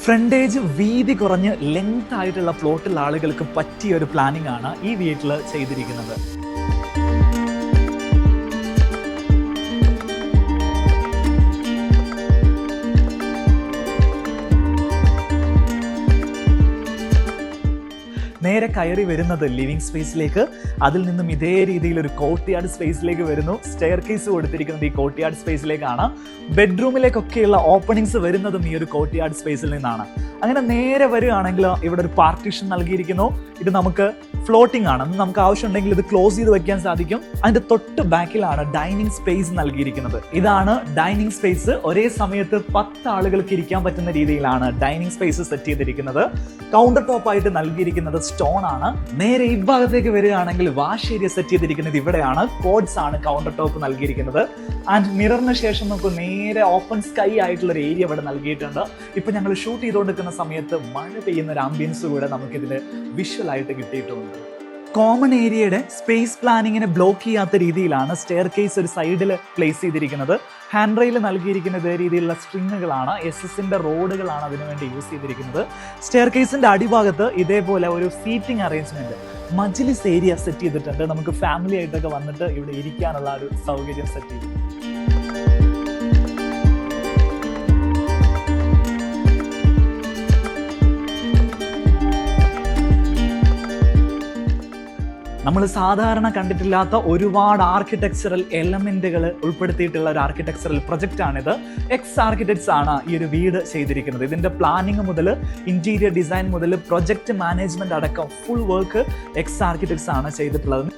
Frontage വീതി കുറഞ്ഞ് length ആയിട്ടുള്ള പ്ലോട്ടുള്ള ആളുകൾക്ക് പറ്റിയ ഒരു പ്ലാനിംഗ് ആണ് ഈ വീട്ടിൽ ചെയ്തിരിക്കുന്നത്. നേരെ കയറി വരുന്നത് ലിവിംഗ് സ്പേസിലേക്ക്, അതിൽ നിന്നും ഇതേ രീതിയിൽ ഒരു കോർട്ട്യാർഡ് സ്പേസിലേക്ക് വരുന്നു. സ്റ്റെയർ കേസ് കൊടുത്തിരിക്കുന്നത് ഈ കോർട്ട്യാർഡ് സ്പേസിലേക്കാണ്. ബെഡ്റൂമിലേക്കൊക്കെയുള്ള ഓപ്പണിങ്സ് വരുന്നതും ഈ ഒരു കോർട്ട്യാർഡ് സ്പേസിൽ നിന്നാണ്. അങ്ങനെ നേരെ വരികയാണെങ്കിൽ ഇവിടെ ഒരു പാർട്ടീഷൻ നൽകിയിരിക്കുന്നു. ഇത് നമുക്ക് ഫ്ലോട്ടിംഗ് ആണ്, നമുക്ക് ആവശ്യമുണ്ടെങ്കിൽ ഇത് ക്ലോസ് ചെയ്ത് വെക്കാൻ സാധിക്കും. അതിന്റെ തൊട്ട് ബാക്കിലാണ് ഡൈനിങ് സ്പേസ് നൽകിയിരിക്കുന്നത്. ഇതാണ് ഡൈനിങ് സ്പേസ്. ഒരേ സമയത്ത് 10 ആളുകൾക്ക് ഇരിക്കാൻ പറ്റുന്ന രീതിയിലാണ് ഡൈനിങ് സ്പേസ് സെറ്റ് ചെയ്തിരിക്കുന്നത്. കൗണ്ടർ ടോപ്പ് ആയിട്ട് നൽകിയിരിക്കുന്നത് സ്റ്റോൺ ആണ്. നേരെ ഈ ഭാഗത്തേക്ക് വരികയാണെങ്കിൽ വാഷ് ഏരിയ സെറ്റ് ചെയ്തിരിക്കുന്നത് ഇവിടെയാണ്. കോഡ്സ് ആണ് കൗണ്ടർ ടോപ്പ് നൽകിയിരിക്കുന്നത്. ആൻഡ് മിററിന് ശേഷം നമുക്ക് നേരെ ഓപ്പൺ സ്കൈ ആയിട്ടുള്ള ഒരു ഏരിയ ഇവിടെ നൽകിയിട്ടുണ്ട്. ഇപ്പൊ ഞങ്ങൾ ഷൂട്ട് ചെയ്തുകൊണ്ടിരിക്കുന്ന സമയത്ത് മഴ പെയ്യുന്ന ഒരു ആംബിയൻസ് കൂടെ നമുക്കിതിൽ വിഷ്വൽ ആയിട്ട് കിട്ടിയിട്ടുണ്ട്. കോമൺ ഏരിയയുടെ സ്പേസ് പ്ലാനിങ്ങിനെ ബ്ലോക്ക് ചെയ്യാത്ത രീതിയിലാണ് സ്റ്റെയർ കേസ് ഒരു സൈഡിൽ പ്ലേസ് ചെയ്തിരിക്കുന്നത്. ഹാൻഡ് റെയിൽ നൽകിയിരിക്കുന്ന ഇതേ രീതിയിലുള്ള സ്ട്രിങ്ങുകളാണ്, SS-ന്റെ റോഡുകളാണ് അതിനുവേണ്ടി യൂസ് ചെയ്തിരിക്കുന്നത്. സ്റ്റെയർ കേസിന്റെ അടിഭാഗത്ത് ഇതേപോലെ ഒരു സീറ്റിംഗ് അറേഞ്ച്മെന്റ്, മജ്ലിസ് ഏരിയ സെറ്റ് ചെയ്തിട്ടുണ്ട്. നമുക്ക് ഫാമിലി ആയിട്ടൊക്കെ വന്നിട്ട് ഇവിടെ ഇരിക്കാനുള്ള ഒരു സൗകര്യം സെറ്റ് ചെയ്തു. നമ്മൾ സാധാരണ കണ്ടിട്ടില്ലാത്ത ഒരുപാട് ആർക്കിടെക്ചറൽ എലമെന്റുകൾ ഉൾപ്പെടുത്തിയിട്ടുള്ള ഒരു ആർക്കിടെക്ചറൽ പ്രൊജക്റ്റാണിത്. എക്സ് ആർക്കിടെക്ട്സ് ആണ് ഈ ഒരു വീട് ചെയ്തിരിക്കുന്നത്. ഇതിന്റെ പ്ലാനിങ് മുതൽ ഇന്റീരിയർ ഡിസൈൻ മുതൽ പ്രൊജക്ട് മാനേജ്മെന്റ് അടക്കം ഫുൾ വർക്ക് എക്സ് ആർക്കിടെക്ട്സ് ആണ് ചെയ്തിട്ടുള്ളത്.